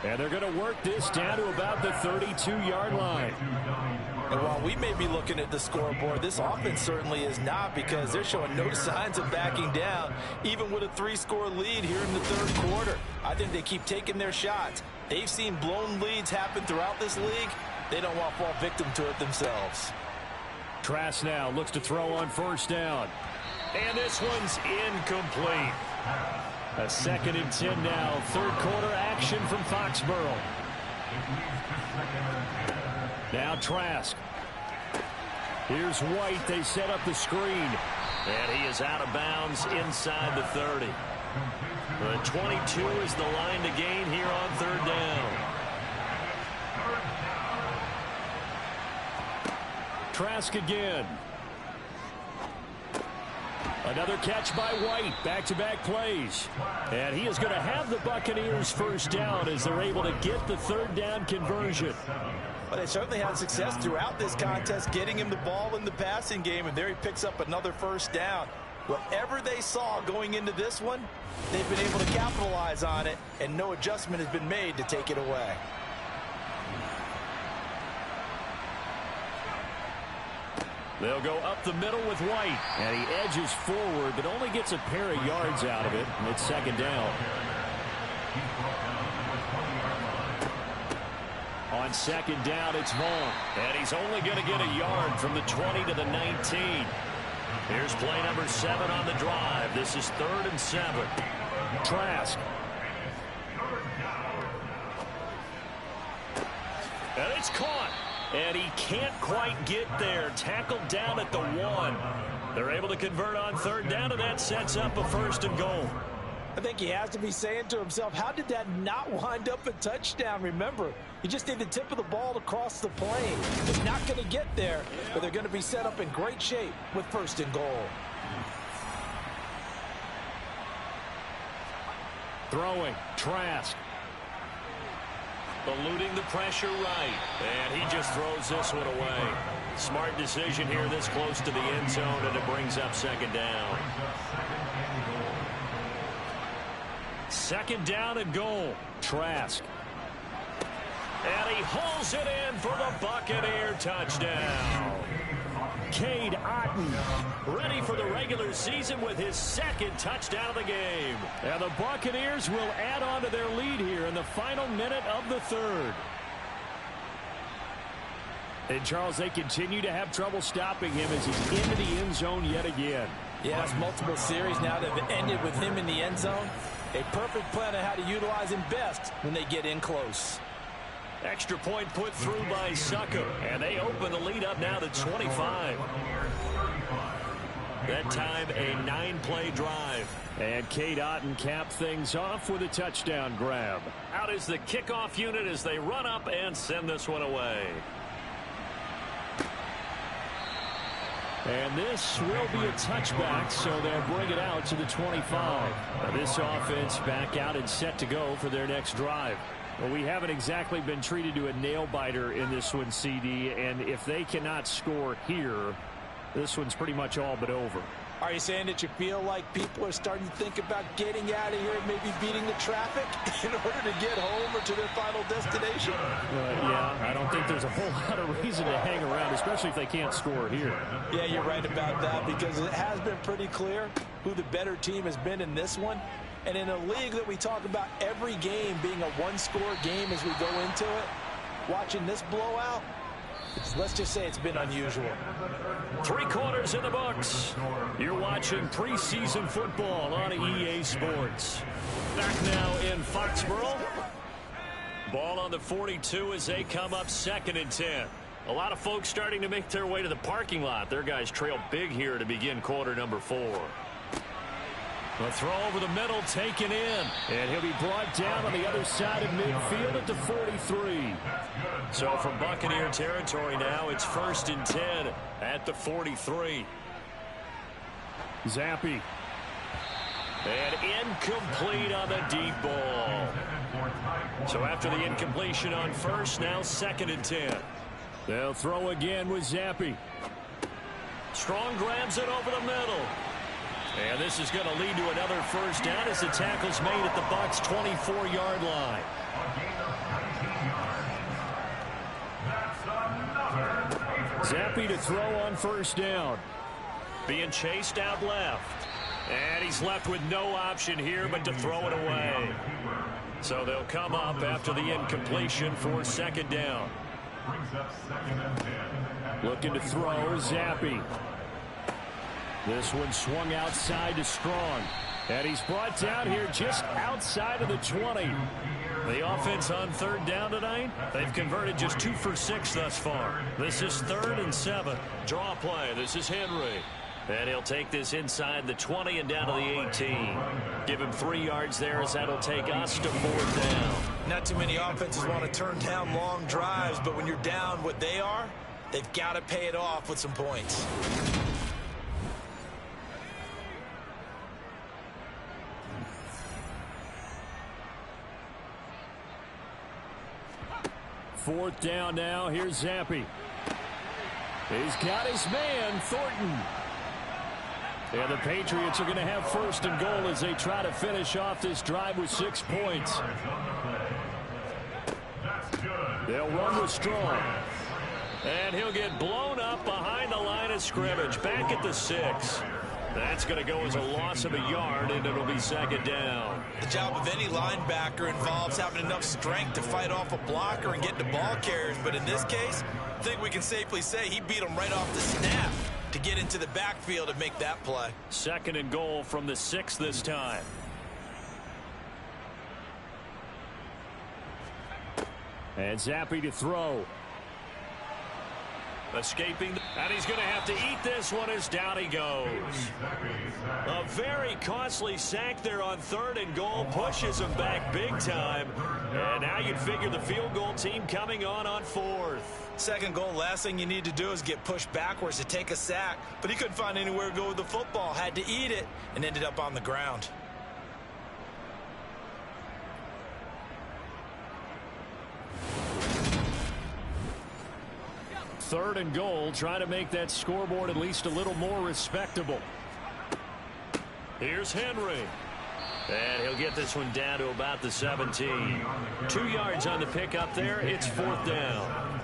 And they're going to work this down to about the 32-yard line. And while we may be looking at the scoreboard, this offense certainly is not, because they're showing no signs of backing down, even with a 3-score lead here in the 3rd quarter. I think they keep taking their shots. They've seen blown leads happen throughout this league. They don't want to fall victim to it themselves. Trask now looks to throw on 1st down. And this one's incomplete. A 2nd and 10 now. 3rd quarter action from Foxborough. Now Trask. Here's White. They set up the screen. And he is out of bounds inside the 30. The 22 is the line to gain here on 3rd down. Trask again. Another catch by White. Back-to-back plays. And he is going to have the Buccaneers 1st down as they're able to get the 3rd down conversion. Well, they certainly had success throughout this contest getting him the ball in the passing game, and there he picks up another 1st down. Whatever they saw going into this one, they've been able to capitalize on it, and no adjustment has been made to take it away. They'll go up the middle with White. And he edges forward, but only gets a pair of yards out of it. And it's 2nd down. On 2nd down, it's Vaughn. And he's only going to get a yard from the 20 to the 19. Here's play number 7 on the drive. This is 3rd and 7. Trask. And it's caught. And he can't quite get there. Tackled down at the 1. They're able to convert on 3rd down, and that sets up a 1st and goal. I think he has to be saying to himself, how did that not wind up a touchdown? Remember, you just need the tip of the ball to cross the plane. It's not going to get there, but they're going to be set up in great shape with 1st and goal. Throwing. Trask. Eluding the pressure right. And he just throws this one away. Smart decision here this close to the end zone, and it brings up 2nd down. 2nd down and goal. Trask. And he hauls it in for the Buccaneer touchdown. Cade Otton. Ready for the regular season with his 2nd touchdown of the game. And the Buccaneers will add on to their lead here in the final minute of the 3rd. And, Charles, they continue to have trouble stopping him as he's into the end zone yet again. Yes, multiple series now that have ended with him in the end zone. A perfect plan on how to utilize him best when they get in close. Extra point put through by Sucker. And they open the lead up now to 25. That time a 9-play drive. And Cade Otton capped things off with a touchdown grab. Out is the kickoff unit as they run up and send this one away. And this will be a touchback, so they'll bring it out to the 25. Now this offense back out and set to go for their next drive. Well, we haven't exactly been treated to a nail-biter in this one, CD, and if they cannot score here, this one's pretty much all but over. Are you saying that you feel like people are starting to think about getting out of here and maybe beating the traffic in order to get home or to their final destination? Yeah, I don't think there's a whole lot of reason to hang around, especially if they can't score here. Yeah, you're right about that, because it has been pretty clear who the better team has been in this one. And in a league that we talk about every game being a one-score game as we go into it, watching this blowout, let's just say it's been unusual. 3 quarters in the books. You're watching preseason football on EA Sports. Back now in Foxborough. Ball on the 42 as they come up 2nd and 10. A lot of folks starting to make their way to the parking lot. Their guys trail big here to begin quarter number 4. A throw over the middle, taken in. And he'll be brought down on the other side of midfield at the 43. So from Buccaneer territory now, it's 1st and 10 at the 43. Zappy. And incomplete on the deep ball. So after the incompletion on first, now 2nd and 10. They'll throw again with Zappy. Strong grabs it over the middle. And this is going to lead to another first down as the tackle's made at the Bucs' 24-yard line. Zappy to throw on first down. Being chased out left. And he's left with no option here but to throw it away. So they'll come up after the incompletion for 2nd down. Looking to throw, Zappy. This one swung outside to Strong. And he's brought down here just outside of the 20. The offense on 3rd down tonight, they've converted just 2 for 6 thus far. This is 3rd and 7. Draw play. This is Henry. And he'll take this inside the 20 and down to the 18. Give him 3 yards there as that'll take us to 4th down. Not too many offenses want to turn down long drives, but when you're down what they are, they've got to pay it off with some points. Fourth down now. Here's Zappy. He's got his man, Thornton. And the Patriots are going to have 1st and goal as they try to finish off this drive with 6 points. They'll run with Strong. And he'll get blown up behind the line of scrimmage. Back at the 6. That's going to go as a loss of a yard, and it'll be 2nd down. The job of any linebacker involves having enough strength to fight off a blocker and get to ball carriers. But in this case, I think we can safely say he beat him right off the snap to get into the backfield and make that play. 2nd and goal from the 6 this time. And Zappy to throw. Escaping, and he's going to have to eat this one as down he goes. A very costly sack there on 3rd and goal, pushes him back big time. And now you'd figure the field goal team coming on 4th. 2nd goal, last thing you need to do is get pushed backwards to take a sack. But he couldn't find anywhere to go with the football, had to eat it, and ended up on the ground. Third and goal, trying to make that scoreboard at least a little more respectable. Here's Henry. And he'll get this one down to about the 17. 2 yards on the pickup there. It's 4th down.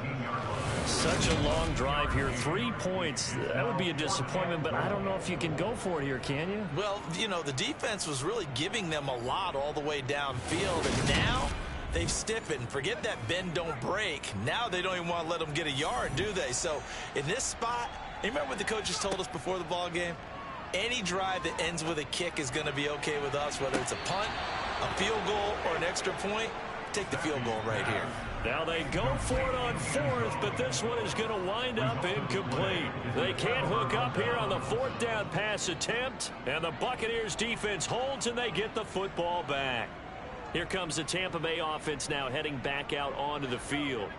Such a long drive here. 3 points. That would be a disappointment, but I don't know if you can go for it here, can you? Well, you know, the defense was really giving them a lot all the way downfield, and now they've stiffened. Forget that bend, don't break. Now they don't even want to let them get a yard, do they? So in this spot, you remember what the coaches told us before the ball game? Any drive that ends with a kick is going to be okay with us, whether it's a punt, a field goal, or an extra point. Take the field goal right here. Now they go for it on 4th, but this one is going to wind up incomplete. They can't hook up here on the 4th down pass attempt, and the Buccaneers defense holds and they get the football back. Here comes the Tampa Bay offense now heading back out onto the field.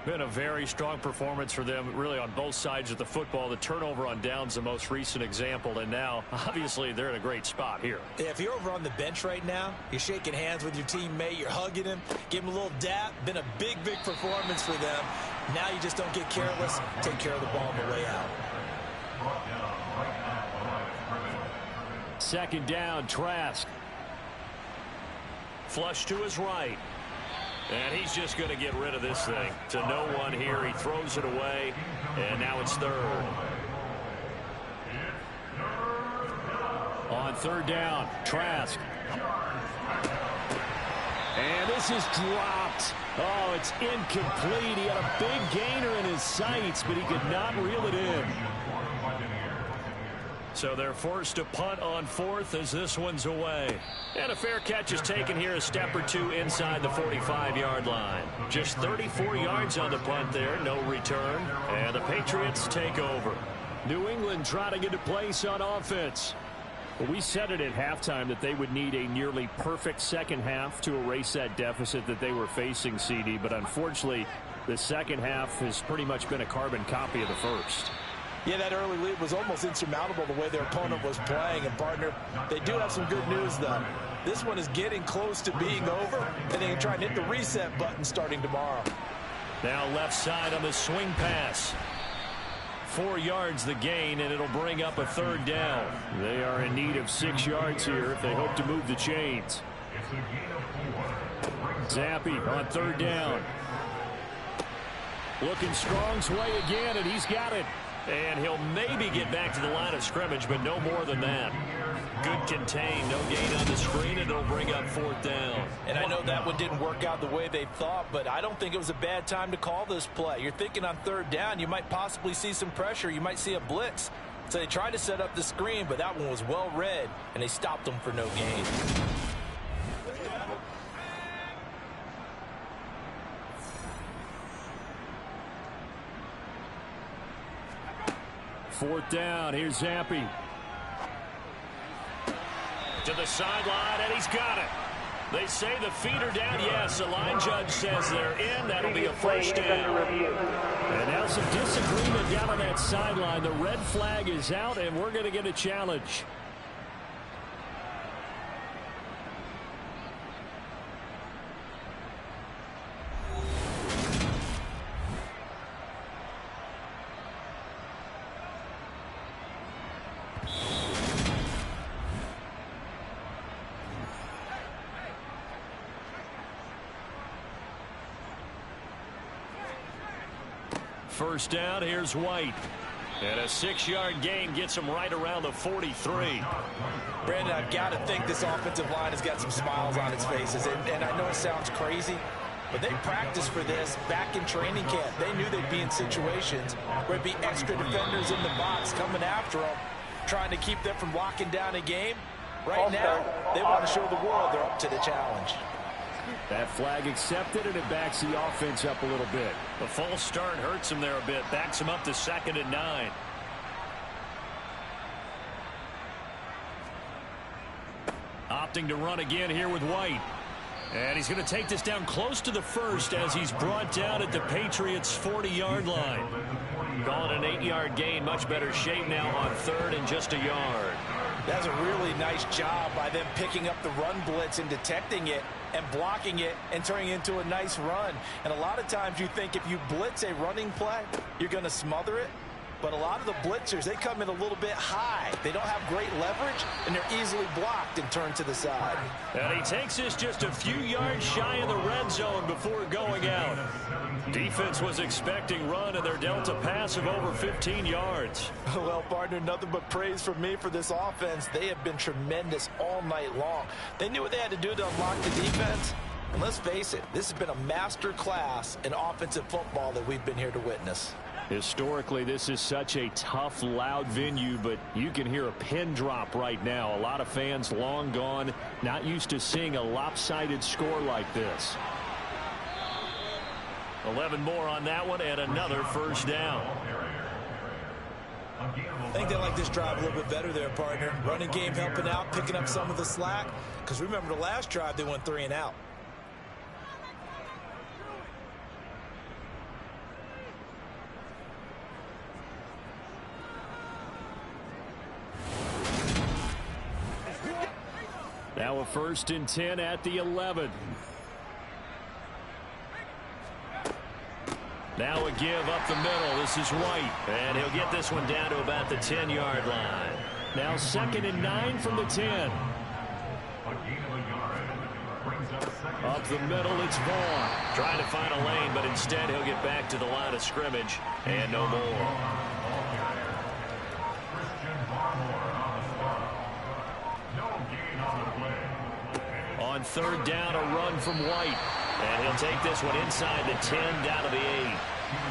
Been a very strong performance for them, really, on both sides of the football. The turnover on downs, the most recent example, and now, obviously, they're in a great spot here. Yeah, if you're over on the bench right now, you're shaking hands with your teammate, you're hugging him, give him a little dap. Been a big performance for them. Now you just don't get careless. Take care of the ball on the way out. Second down, Trask. Flush to his right. And he's just going to get rid of this thing. To no one here. He throws it away. And now it's third. On third down, Trask. And this is dropped. Oh, it's incomplete. He had a big gainer in his sights, but he could not reel it in. So they're forced to punt on fourth as this one's away. And a fair catch is taken here, a step or two inside the 45-yard line. Just 34 yards on the punt there, no return. And the Patriots take over. New England trying to get a place on offense. Well, we said it at halftime that they would need a nearly perfect second half to erase that deficit that they were facing, CD. But unfortunately, the second half has pretty much been a carbon copy of the first. Yeah, that early lead was almost insurmountable the way their opponent was playing. And, partner, they do have some good news, though. This one is getting close to being over, and they can try and hit the reset button starting tomorrow. Now left side on the swing pass. 4 yards the gain, and it'll bring up a third down. They are in need of 6 yards here if they hope to move the chains. Zappi on third down. Looking Strong's way again, and he's got it. And he'll maybe get back to the line of scrimmage, but no more than that. Good contain, no gain on the screen, and it'll bring up fourth down. And I know that one didn't work out the way they thought, but I don't think it was a bad time to call this play. You're thinking on third down, you might possibly see some pressure. You might see a blitz. So they tried to set up the screen, but that one was well read, and they stopped them for no gain. Fourth down, here's Zappi. To the sideline, and he's got it. They say the feet are down. Yes, the line judge says they're in. That'll be a first down. And now some disagreement down on that sideline. The red flag is out, and we're going to get a challenge. First down, here's White. And a 6-yard gain gets him right around the 43. Brandon, I've got to think this offensive line has got some smiles on its faces. And I know it sounds crazy, but they practiced for this back in training camp. They knew they'd be in situations where there'd be extra defenders in the box coming after them, trying to keep them from locking down a game. Right now, they want to show the world they're up to the challenge. That flag accepted, and it backs the offense up a little bit. The false start hurts him there a bit. Backs him up to 2nd and 9. Opting to run again here with White. And he's going to take this down close to the first as he's brought down at the Patriots' 40-yard line. Calling an 8-yard gain. Much better shape now on third and just a yard. That's a really nice job by them picking up the run blitz and detecting it and blocking it and turning it into a nice run. And a lot of times you think if you blitz a running play, you're going to smother it. But a lot of the blitzers, they come in a little bit high. They don't have great leverage, and they're easily blocked and turned to the side. And he takes this just a few yards shy of the red zone before going out. Defense was expecting run, and they're dealt a pass of over 15 yards. Well, partner, nothing but praise from me for this offense. They have been tremendous all night long. They knew what they had to do to unlock the defense. And let's face it, this has been a master class in offensive football that we've been here to witness. Historically, this is such a tough, loud venue, but you can hear a pin drop right now. A lot of fans long gone, not used to seeing a lopsided score like this. 11 more on that one, and another first down. I think they like this drive a little bit better there, partner. Running game helping out, picking up some of the slack. Because remember the last drive, they went 3 and out. Now a 1st and 10 at the 11. Now a give up the middle. This is White. And he'll get this one down to about the 10-yard line. Now 2nd and 9 from the 10. Up the middle, it's Vaughn. Trying to find a lane, but instead he'll get back to the line of scrimmage. And no more. On 3rd down, a run from White. And he'll take this one inside the 10, down to the 8.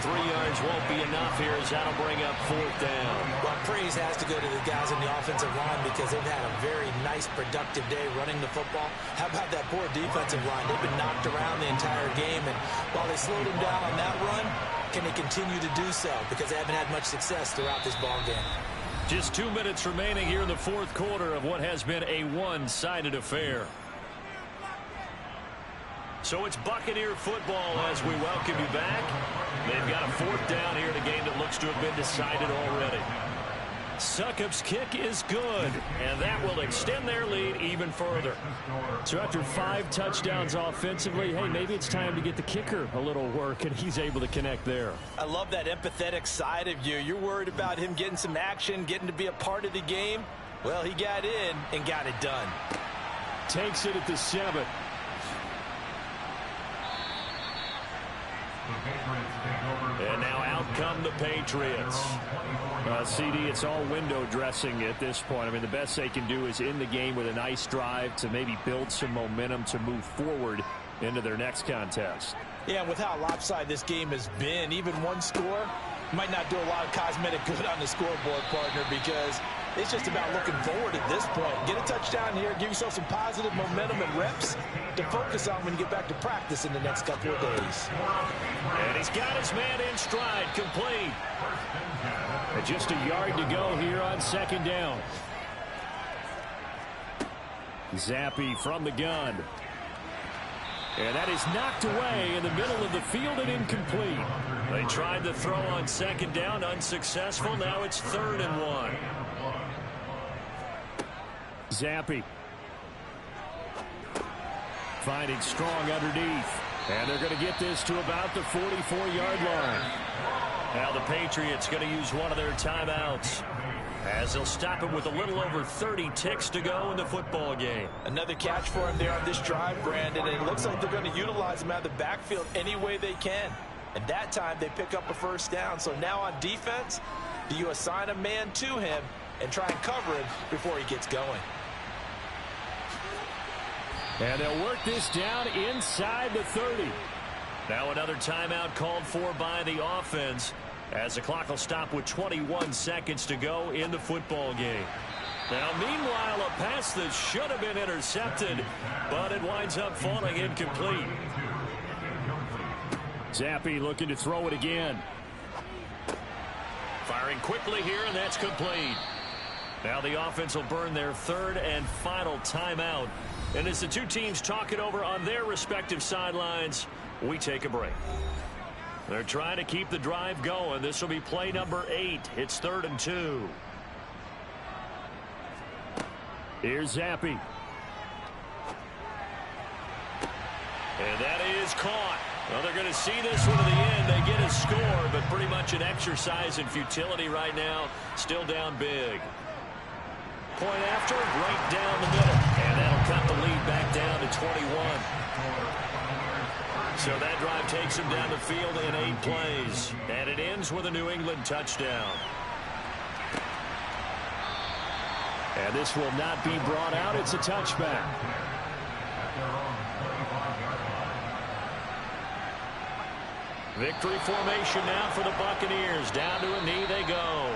3 yards won't be enough here as that'll bring up 4th down. Well, praise has to go to the guys in the offensive line because they've had a very nice, productive day running the football. How about that poor defensive line? They've been knocked around the entire game, and while they slowed them down on that run, can they continue to do so? Because they haven't had much success throughout this ball game. Just 2 minutes remaining here in the 4th quarter of what has been a one-sided affair. So it's Buccaneer football as we welcome you back. They've got a 4th down here in a game that looks to have been decided already. Succop's kick is good, and that will extend their lead even further. So after 5 touchdowns offensively, hey, maybe it's time to get the kicker a little work, and he's able to connect there. I love that empathetic side of you. You're worried about him getting some action, getting to be a part of the game. Well, he got in and got it done. Takes it at the 7. And now out come the Patriots. CD, it's all window dressing at this point. I mean, the best they can do is in the game with a nice drive to maybe build some momentum to move forward into their next contest. Yeah, with how lopsided this game has been, even one score might not do a lot of cosmetic good on the scoreboard, partner, because it's just about looking forward at this point. Get a touchdown here, give yourself some positive momentum and reps to focus on when you get back to practice in the next couple of days. And he's got his man in stride, complete. And just a yard to go here on 2nd down. Zappy from the gun. And that is knocked away in the middle of the field and incomplete. They tried to throw on 2nd down, unsuccessful. Now it's 3rd and 1. Zappy. Finding Strong underneath. And they're going to get this to about the 44-yard line. Now the Patriots going to use one of their timeouts, as they'll stop it with a little over 30 ticks to go in the football game. Another catch for him there on this drive, Brandon, and it looks like they're going to utilize him out of the backfield any way they can. And that time they pick up a 1st down. So now on defense, do you assign a man to him and try and cover him before he gets going? And they'll work this down inside the 30. Now another timeout called for by the offense, as the clock will stop with 21 seconds to go in the football game. Now, meanwhile, a pass that should have been intercepted, but it winds up falling incomplete. Zappy looking to throw it again. Firing quickly here, and that's complete. Now the offense will burn their 3rd and final timeout. And as the two teams talk it over on their respective sidelines, we take a break. They're trying to keep the drive going. This will be play number 8. It's 3rd and 2. Here's Zappy. And that is caught. Well, they're going to see this one to the end. They get a score, but pretty much an exercise in futility right now. Still down big. Point after, right down the middle. And that'll cut the lead back down to 21. So that drive takes him down the field in 8 plays. And it ends with a New England touchdown. And this will not be brought out. It's a touchback. Victory formation now for the Buccaneers. Down to a knee they go.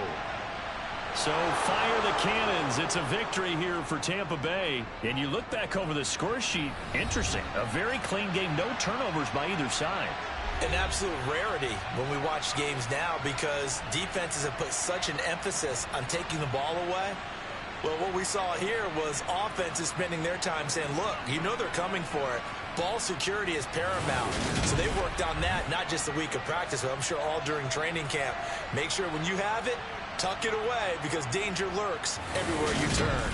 So fire the cannons. It's a victory here for Tampa Bay. And you look back over the score sheet. Interesting. A very clean game. No turnovers by either side. An absolute rarity when we watch games now, because defenses have put such an emphasis on taking the ball away. Well, what we saw here was offenses spending their time saying, look, you know they're coming for it. Ball security is paramount. So they worked on that, not just a week of practice, but I'm sure all during training camp. Make sure when you have it, tuck it away, because danger lurks everywhere you turn.